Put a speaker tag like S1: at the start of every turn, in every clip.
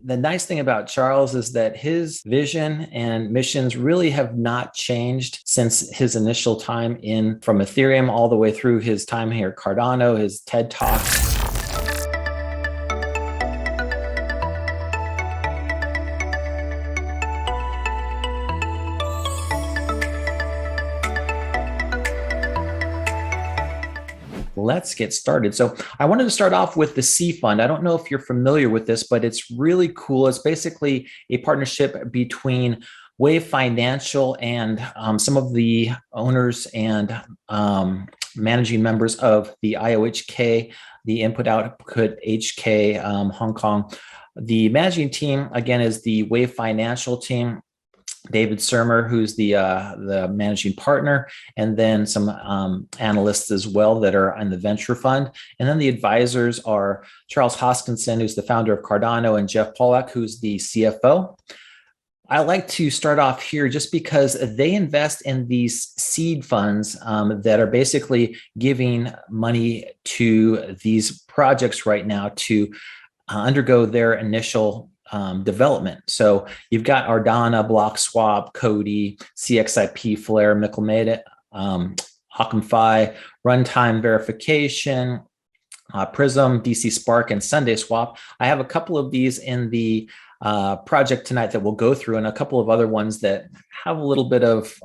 S1: The nice thing about Charles is that his vision and missions really have not changed since his initial time in from Ethereum all the way through his time here at Cardano, his TED Talks. Let's get started. So I wanted to start off with the cFund. I don't know if you're familiar with this, but it's really cool. It's basically a partnership between Wave Financial and some of the owners and managing members of the IOHK, the Input Output HK Hong Kong. The managing team, again, is the Wave Financial team. David Surmer, who's the managing partner, and then some analysts as well that are in the venture fund. And then the advisors are Charles Hoskinson, who's the founder of Cardano, and Jeff Pollack, who's the CFO. I like to start off here just because they invest in these seed funds that are basically giving money to these projects right now to undergo their initial development. So you've got Ardana, BlockSwap, Cody, CXIP, Flare, Michelmade, Occamfi, Runtime Verification, Prism, DC Spark, and Sundaeswap. I have a couple of these in the project tonight that we'll go through, and a couple of other ones that have a little bit of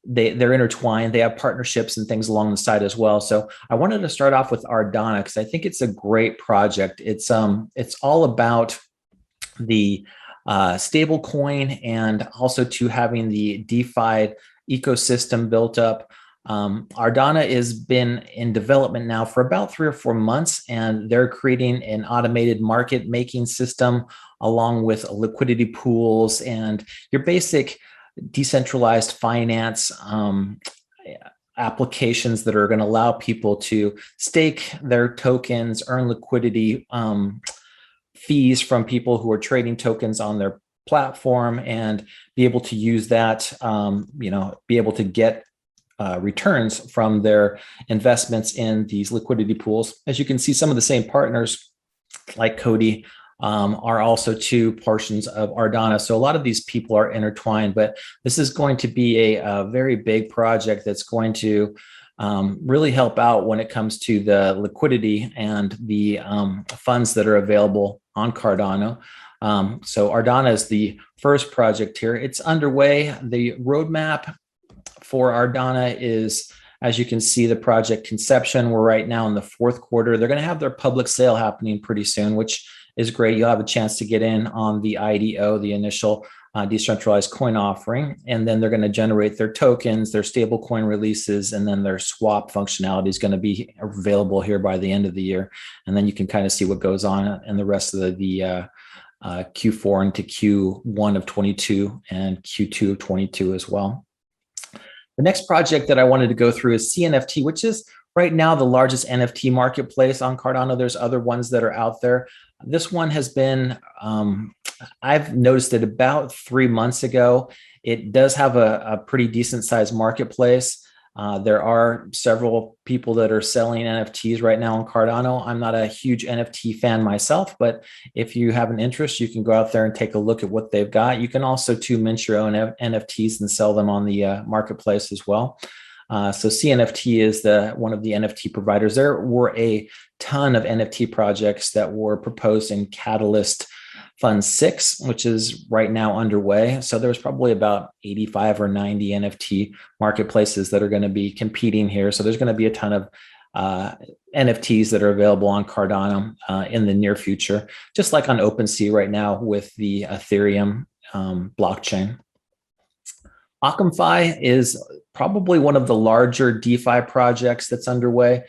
S1: they're intertwined. They have partnerships and things along the side as well. So I wanted to start off with Ardana because I think it's a great project. It's all about the stable coin and also to having the DeFi ecosystem built up. Ardana has been in development now for about 3 or 4 months, and they're creating an automated market making system along with liquidity pools and your basic decentralized finance applications that are going to allow people to stake their tokens, earn liquidity fees from people who are trading tokens on their platform, and be able to use that, be able to get returns from their investments in these liquidity pools. As you can see, some of the same partners like Cody are also 2 portions of Ardana. So a lot of these people are intertwined, but this is going to be a very big project that's going to really help out when it comes to the liquidity and the funds that are available on Cardano. So Ardana is the first project here. It's underway. The roadmap for Ardana is, as you can see, the project conception. We're right now in the 4th quarter. They're going to have their public sale happening pretty soon, which is great. You'll have a chance to get in on the IDO, the initial decentralized coin offering, and then they're going to generate their tokens, their stable coin releases, and then their swap functionality is going to be available here by the end of the year. And then you can kind of see what goes on in the rest of the Q4 into Q1 of 22 and Q2 of 22 as well. The next project that I wanted to go through is CNFT, which is right now the largest NFT marketplace on Cardano. There's other ones that are out there. This one has been, I've noticed it about 3 months ago. It does have a pretty decent sized marketplace. There are several people that are selling NFTs right now on Cardano. I'm not a huge NFT fan myself, but if you have an interest, you can go out there and take a look at what they've got. You can also mint your own NFTs and sell them on the marketplace as well. So CNFT is one of the NFT providers. There were a ton of NFT projects that were proposed in Catalyst Fund 6, which is right now underway. So there's probably about 85 or 90 NFT marketplaces that are going to be competing here. So there's going to be a ton of NFTs that are available on Cardano in the near future, just like on OpenSea right now with the Ethereum blockchain. Occamfi is probably one of the larger DeFi projects that's underway.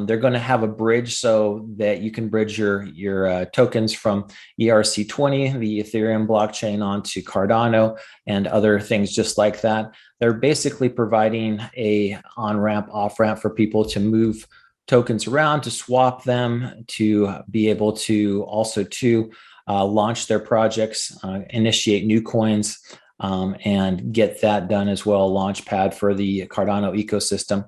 S1: They're going to have a bridge so that you can bridge your tokens from ERC20, the Ethereum blockchain, onto Cardano and other things just like that. They're basically providing a on-ramp, off-ramp for people to move tokens around, to swap them, to be able to also launch their projects, initiate new coins, and get that done as well, launchpad for the Cardano ecosystem.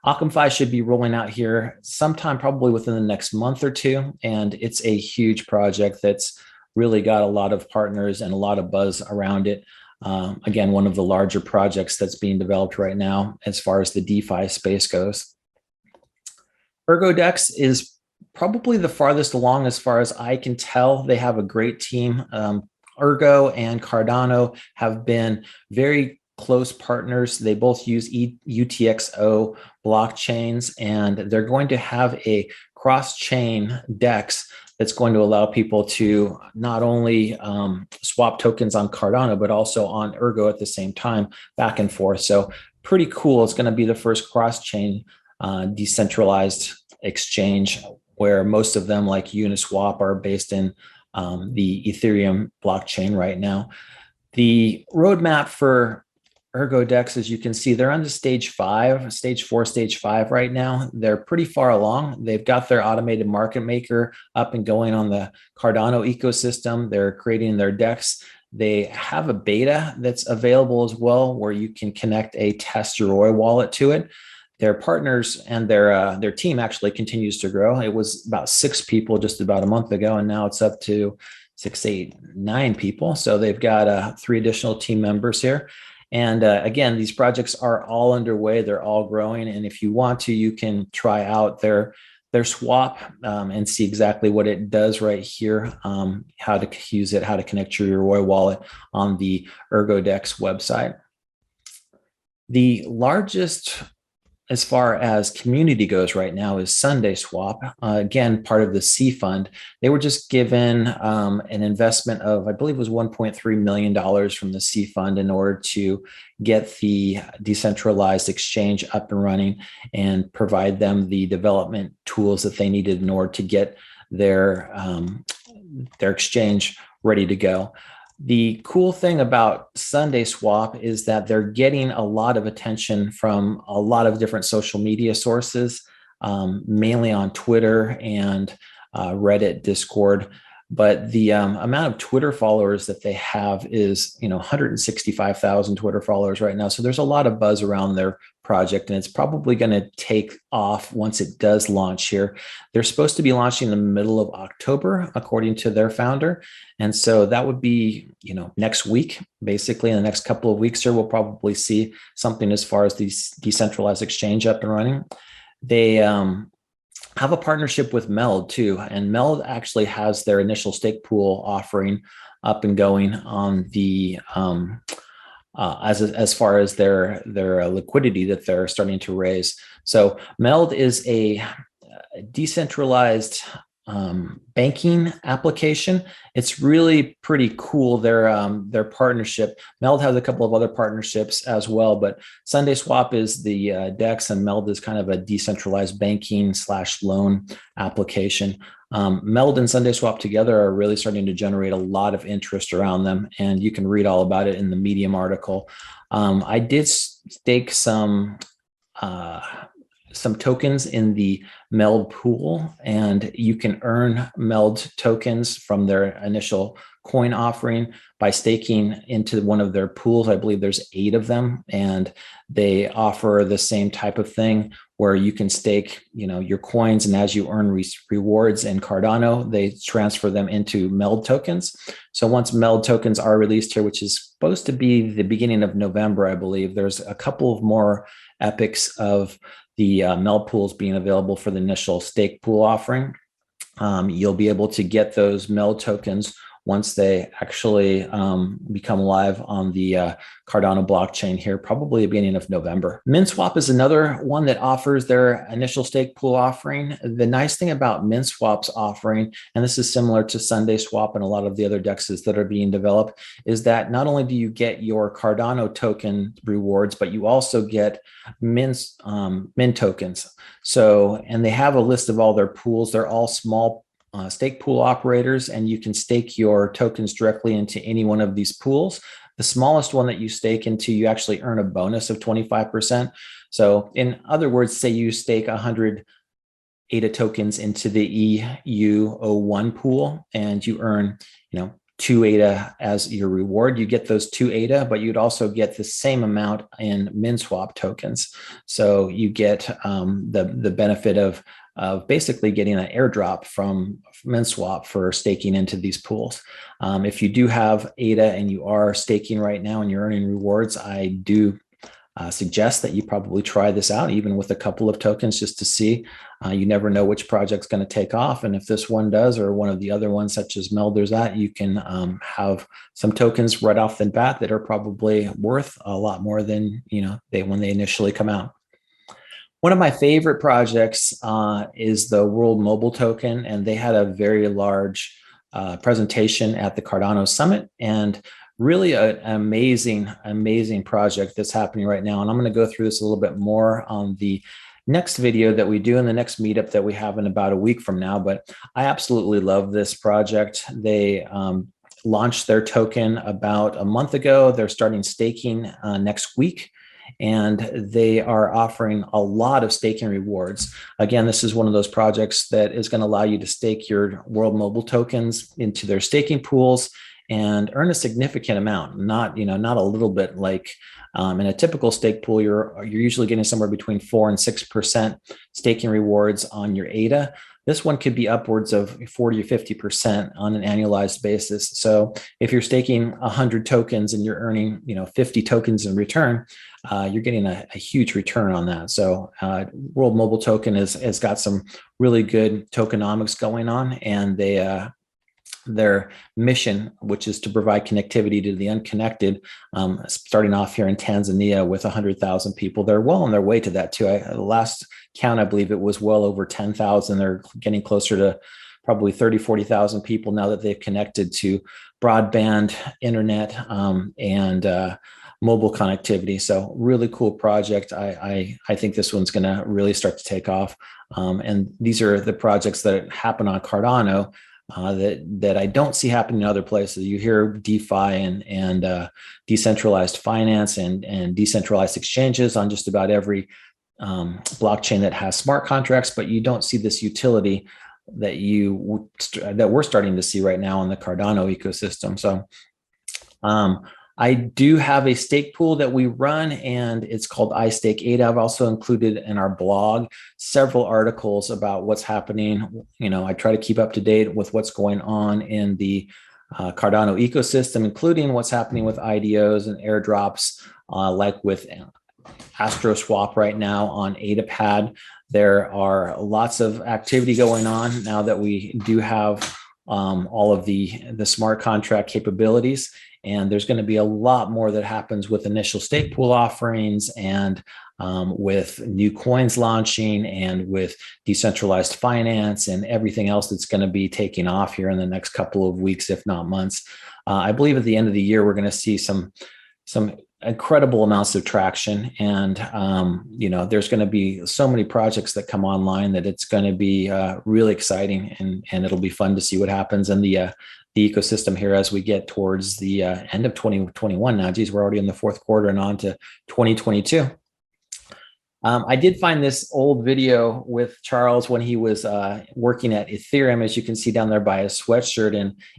S1: Occamfi should be rolling out here sometime probably within the next month or 2, and it's a huge project that's really got a lot of partners and a lot of buzz around it. Again, one of the larger projects that's being developed right now as far as the DeFi space goes. ErgoDEX is probably the farthest along as far as I can tell. They have a great team. Ergo and Cardano have been very close partners. They both use UTXO blockchains, and they're going to have a cross-chain DEX that's going to allow people to not only swap tokens on Cardano, but also on Ergo at the same time, back and forth. So pretty cool. It's going to be the first cross-chain decentralized exchange, where most of them, like Uniswap, are based in the Ethereum blockchain right now. The roadmap for ErgoDEX, as you can see, they're on the stage 4, stage 5 right now. They're pretty far along. They've got their automated market maker up and going on the Cardano ecosystem. They're creating their DEX. They have a beta that's available as well, where you can connect a test Yoroi wallet to it. Their partners and their team actually continues to grow. It was about 6 people just about a month ago, and now it's up to 6, 8, 9 people. So they've got 3 additional team members here. And again, these projects are all underway. They're all growing. And if you want to, you can try out their swap and see exactly what it does right here, how to use it, how to connect your Yoroi wallet on the ErgoDEX website. The largest, as far as community goes right now, is Sundaeswap. Again, part of the cFund. They were just given an investment of, I believe it was $1.3 million from the cFund in order to get the decentralized exchange up and running and provide them the development tools that they needed in order to get their exchange ready to go. The cool thing about Sundaeswap is that they're getting a lot of attention from a lot of different social media sources, mainly on Twitter and Reddit, Discord. But the amount of Twitter followers that they have is, 165,000 Twitter followers right now. So there's a lot of buzz around their project, and it's probably going to take off once it does launch here. They're supposed to be launching in the middle of October, according to their founder. And so that would be, next week, basically in the next couple of weeks here, we'll probably see something as far as the decentralized exchange up and running. They have a partnership with MELD too, and MELD actually has their initial stake pool offering up and going on the as far as their liquidity that they're starting to raise. So MELD is a decentralized banking application. It's really pretty cool. Their partnership. MELD has a couple of other partnerships as well, but Sundaeswap is the DEX, and MELD is kind of a decentralized banking / loan application. MELD and Sundaeswap together are really starting to generate a lot of interest around them, and you can read all about it in the Medium article. I did stake some tokens in the MELD pool, and you can earn MELD tokens from their initial coin offering by staking into one of their pools. I believe there's 8 of them, and they offer the same type of thing where you can stake, your coins, and as you earn rewards in Cardano, they transfer them into MELD tokens. So once MELD tokens are released here, which is supposed to be the beginning of November, I believe, there's a couple of more epics of the MELD pools being available for the initial stake pool offering. You'll be able to get those MELD tokens once they actually become live on the Cardano blockchain here, probably the beginning of November. Minswap is another one that offers their initial stake pool offering. The nice thing about Minswap's offering, and this is similar to Sundaeswap and a lot of the other DEXs that are being developed, is that not only do you get your Cardano token rewards, but you also get Min tokens. So, and they have a list of all their pools. They're all small stake pool operators, and you can stake your tokens directly into any one of these pools. The smallest one that you stake into, you actually earn a bonus of 25%. So in other words, say you stake 100 ADA tokens into the EU01 pool, and you earn, 2 ADA as your reward. You get those 2 ADA, but you'd also get the same amount in Minswap tokens. So you get the benefit of of basically getting an airdrop from Minswap for staking into these pools. If you do have ADA and you are staking right now and you're earning rewards, I do suggest that you probably try this out, even with a couple of tokens, just to see. You never know which project's going to take off. And if this one does, or one of the other ones, such as MELD, there's that, you can have some tokens right off the bat that are probably worth a lot more than, when they initially come out. One of my favorite projects is the World Mobile Token, and they had a very large presentation at the Cardano Summit, and really an amazing project that's happening right now. And I'm going to go through this a little bit more on the next video that we do in the next meetup that we have in about a week from now. But I absolutely love this project. They launched their token about a month ago. They're starting staking next week, and they are offering a lot of staking rewards. Again, this is one of those projects that is going to allow you to stake your World Mobile tokens into their staking pools and earn a significant amount, not a little bit like in a typical stake pool. You're usually getting somewhere between 4 and 6% staking rewards on your ADA. This one could be upwards of 40 or 50% on an annualized basis. So if you're staking 100 tokens and you're earning 50 tokens in return, you're getting a huge return on that. So World Mobile Token has got some really good tokenomics going on, and their mission, which is to provide connectivity to the unconnected, starting off here in Tanzania with 100,000 people. They're well on their way to that too. The last count, I believe it was well over 10,000. They're getting closer to probably 30, 40,000 people now that they've connected to broadband, internet, and mobile connectivity. So really cool project. I think this one's going to really start to take off. And these are the projects that happen on Cardano that I don't see happening in other places. You hear DeFi and decentralized finance and decentralized exchanges on just about every blockchain that has smart contracts, but you don't see this utility that we're starting to see right now in the Cardano ecosystem. So I do have a stake pool that we run, and it's called iStake8. I've also included in our blog several articles about what's happening. I try to keep up to date with what's going on in the Cardano ecosystem, including what's happening with IDOs and airdrops, like with AstroSwap right now on AdaPad. There are lots of activity going on now that we do have all of the smart contract capabilities. And there's going to be a lot more that happens with initial stake pool offerings, and with new coins launching, and with decentralized finance and everything else that's going to be taking off here in the next couple of weeks, if not months. I believe at the end of the year, we're going to see some incredible amounts of traction. And, there's going to be so many projects that come online that it's going to be really exciting, and it'll be fun to see what happens in the ecosystem here as we get towards the end of 2021 now. Geez, we're already in the fourth quarter and on to 2022. I did find this old video with Charles when he was working at Ethereum, as you can see down there by his sweatshirt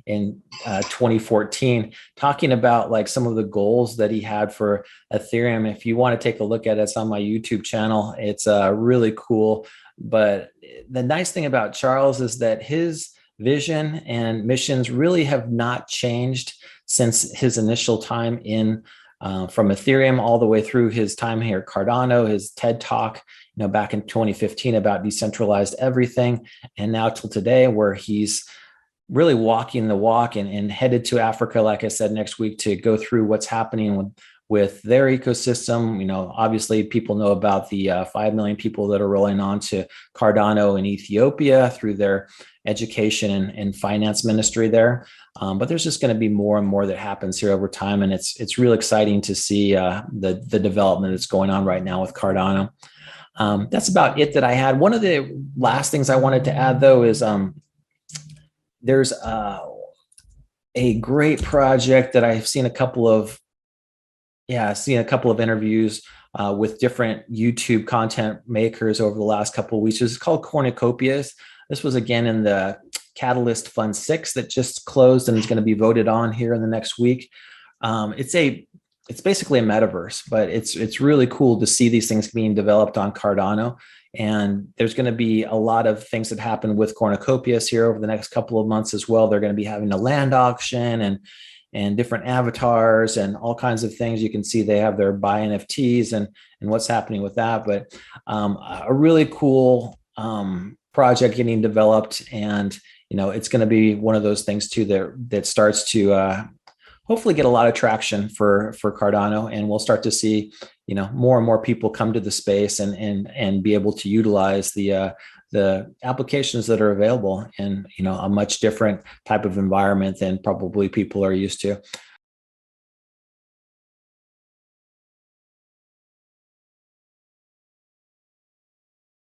S1: in 2014, talking about like some of the goals that he had for Ethereum. If you want to take a look at it, it's on my YouTube channel. It's really cool. But the nice thing about Charles is that his vision and missions really have not changed since his initial time from Ethereum all the way through his time here at Cardano, his TED Talk, back in 2015 about decentralized everything, and now till today, where he's really walking the walk and headed to Africa, like I said, next week to go through what's happening with their ecosystem. Obviously people know about the 5 million people that are rolling on to Cardano in Ethiopia through their education and finance ministry there. But there's just going to be more and more that happens here over time. And it's real exciting to see the development that's going on right now with Cardano. That's about it that I had. One of the last things I wanted to add, though, is there's a great project that I've seen a couple of interviews with different YouTube content makers over the last couple of weeks. It's called Cornucopias. This was again in the Catalyst Fund 6 that just closed and is going to be voted on here in the next week. It's basically a metaverse, but it's really cool to see these things being developed on Cardano. And there's going to be a lot of things that happen with Cornucopias here over the next couple of months as well. They're going to be having a land auction and different avatars and all kinds of things. You can see they have their buy NFTs and what's happening with that. But a really cool project getting developed, and it's going to be one of those things too that starts to hopefully get a lot of traction for Cardano, and we'll start to see more and more people come to the space and be able to utilize the applications that are available in a much different type of environment than probably people are used to.